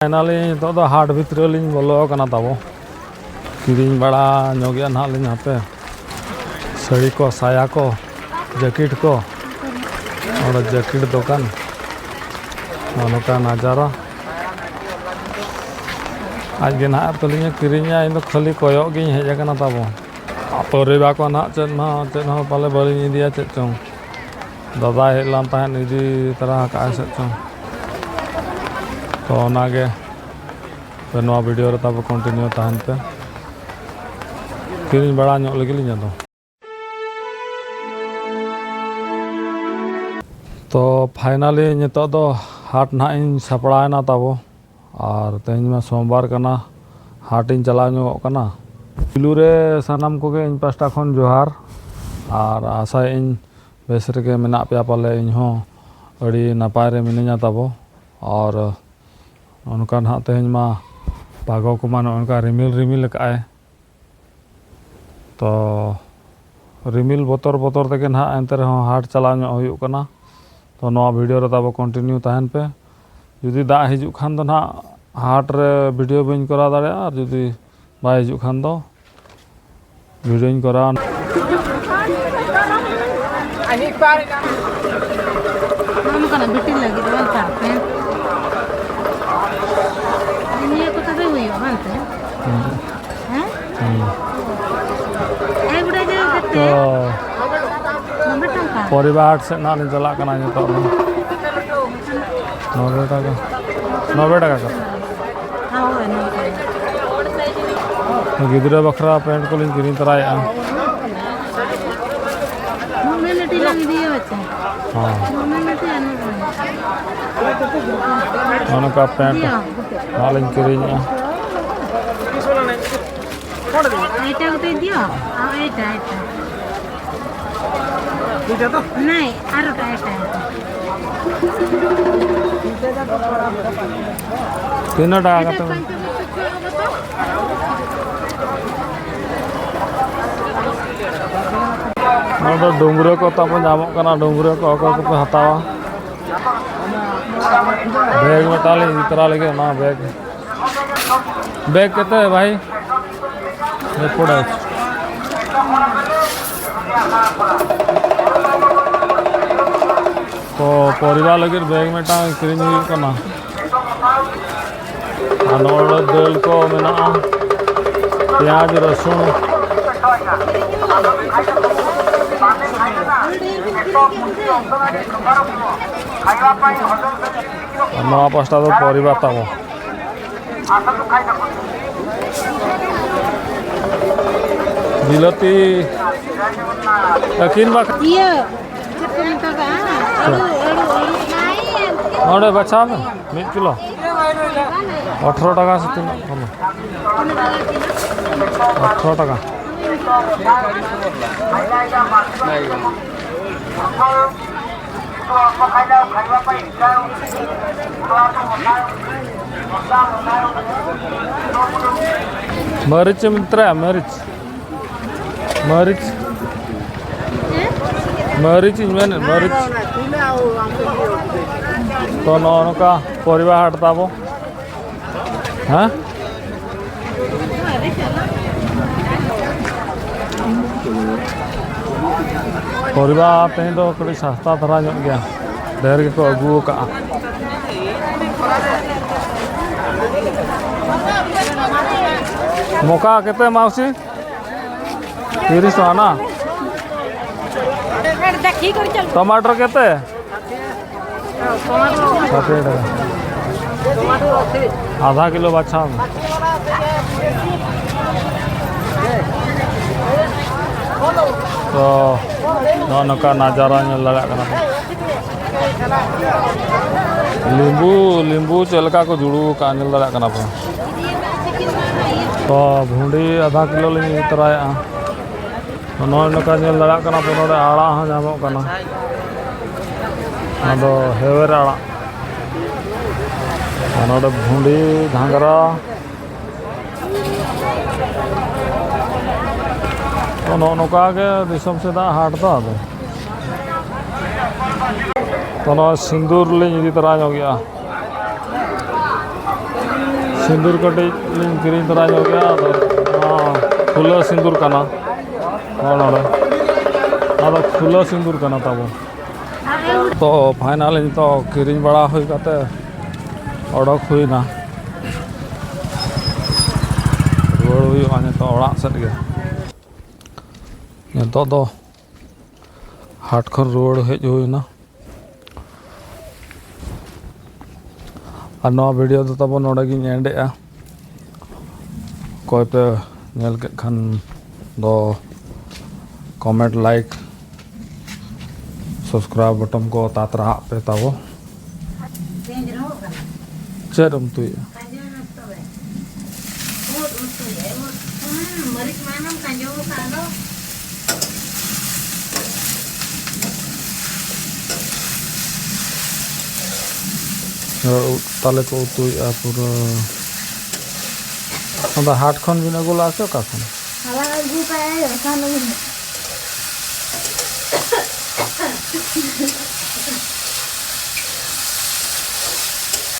finally तो हाट भितर लिंग बोलो कना ताबो किरिंग बड़ा नोगिया ना लिंग हापे साड़ी को साया को जैकेट को और जैकेट दुकान का नजारा आज के ना तो लिंग किरिंगा इन खाली कोयो गे हेज कना ताबो परिबा को ना चेद हो पाले बलिंग इदिया चेद चों दादा हेलान ताहन इदी तरह का से चों तो नागे नवा वीडियो रे तब कंटिन्यू तहन पे किरिंग बड़ा ᱧᱚᱜ ᱞᱟᱹᱜᱤᱫ ᱞᱤᱧ ᱟᱫᱚ तो फाइनली नितो दो हाट ना इन सपड़ायना ताबो और तेज में सोमवार कना हाट इन चला ᱧᱚᱜ कना पिलू रे सानाम कोगे इन पास्टा खन जोहार और आशा इन बेस रेगे मेना पे पाले इन हो अड़ी नपाय रे मिनिया ताबो और उनका ना तेज मा पागो को मान उनका रिमिल रिमिल काए तो रिमिल बोतर बोतर तक ना एंते रहो हाट चला हो कना तो नवा वीडियो रे तब कंटिन्यू तहन पे जुदी दा हिजु खान तो ना हाट रे वीडियो बइन करा दाड़े और जुदी बाय हिजु खान तो वीडियो इन करा ani pare kana bitin lagi doang karpe ini aku tahu huyo mante गुड़ा जो तो परिवार से ना नहीं चला करना ये तो 90 टका का तो गिदरा बखरा पेंट को लिंक किरिंग तराया मोमेलिटी लगी दिए बच्चे हां मोमेलिटी आने का पेंट हालिंग किरिंग এটা উঠে দিও আর এটা তো নাই আর ওটা এটা तीन टाका तो नोडो डोंगरे को तब जामो कना डोंगरे को अको को पे हतावा बैग में ताले इतरा लगे ना बैग कहते हैं भाई पड़ा तो परिवार लगे बैग में टांग किरिंग करना दाल को मेना प्याज रसुन नवा पास्टा तो परिवार ताबो बिलती किन बाक iya cepat minta ka नोडे बचा में 1 किलो 18 टका से तीन कम 18 टका मरीच मित्र मरीच मरीच मरीच इनमें मरीच तो नौन का परिवार हाट ताबो हाँ परिवार आते हैं तो कड़ी सस्ता धरा गया ढेर को अगू का मौका कहते मावसी 30 आना टमाटर कहते आधा किलो बच्चा तो नौका नजारा लगा लींबू लींबू चलका को जुड़ू का लगा तो भूडी आधा किलो लिंग तराया नौका लगा आड़ा नामों हेवर आड़ा भूडी घाघरा तो नौका के दिसम से दा हाट तो सिंदूर लिंग इदी तरा गया सिंदूर कटे लिंग किरिंग तरा हो गया खुला सिंदूर कना खुला सिंदूर कना ताबो तो फाइनल तो किरिंग बड़ा हुई काते ओडक हुई ना रुआड़ हुई तो ओड़ा सेट गे नितो दो हाट खन रुआड़ हेज हुई ना और नवा वीडियो तो तब नोड़े गिन एंडेआ कोई पे नेल के खान दो कमेंट लाइक सब्सक्राइब बटन को तातरा पे ताबो चरम तु ताले को उतुया पूरा हाट खन बिना गोला आछो का खन Kalau ibu kayak ya kan